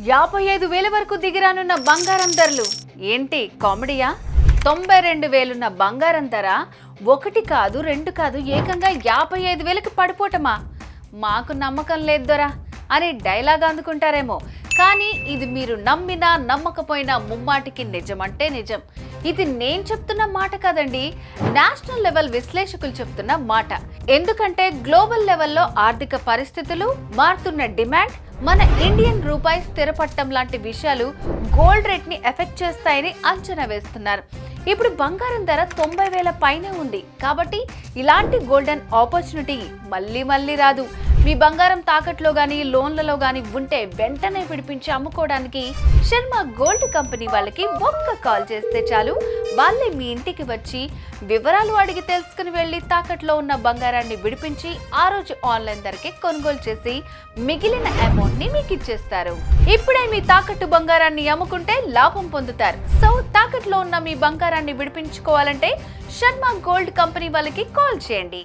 55,000 వరకు దిగిరానున్న బంగారం ధరలు ఏంటి కామెడీయా? 92,000 బంగారం ధర ఒకటి కాదు రెండు కాదు ఏకంగా 55,000కి పడిపోవటమా? మాకు నమ్మకం లేదు దొరా అని డైలాగ్ అందుకుంటారేమో, కానీ ఇది మీరు నమ్మినా నమ్మకపోయినా ముమ్మాటికి నిజమంటే నిజం. ఇది నేను చెప్తున్న మాట కాదండి, నేషనల్ లెవెల్ విశ్లేషకులు చెప్తున్న మాట. ఎందుకంటే గ్లోబల్ లెవెల్లో ఆర్థిక పరిస్థితులు, మారుతున్న డిమాండ్, మన ఇండియన్ రూపాయి స్థిరపట్టం లాంటి విషయాలు గోల్డ్ రేట్ ని ఎఫెక్ట్ చేస్తాయని అంచనా వేస్తున్నారు. ఇప్పుడు బంగారం ధర 90,000 పైనే ఉంది కాబట్టి ఇలాంటి గోల్డెన్ ఆపర్చునిటీ మళ్ళీ రాదు. మీ బంగారం తాకట్లో గానీ లోన్లలో గానీ ఉంటే వెంటనే విడిపించి అమ్ముకోవడానికి శర్మ గోల్డ్ కంపెనీ వాళ్ళకి ఒక్క కాల్ చేస్తే చాలు. వాళ్ళే మీ ఇంటికి వచ్చి వివరాలు అడిగి తెలుసుకుని వెళ్ళి తాకట్లో ఉన్న బంగారాన్ని విడిపించి ఆ రోజు ఆన్లైన్ ధరకే కొనుగోలు చేసి మిగిలిన అమౌంట్ ని మీకు ఇచ్చేస్తారు. ఇప్పుడే మీ తాకట్టు బంగారాన్ని అమ్ముకుంటే లాభం పొందుతారు. సో తాకట్లో ఉన్న మీ బంగారాన్ని విడిపించుకోవాలంటే శర్మ గోల్డ్ కంపెనీ వాళ్ళకి కాల్ చేయండి.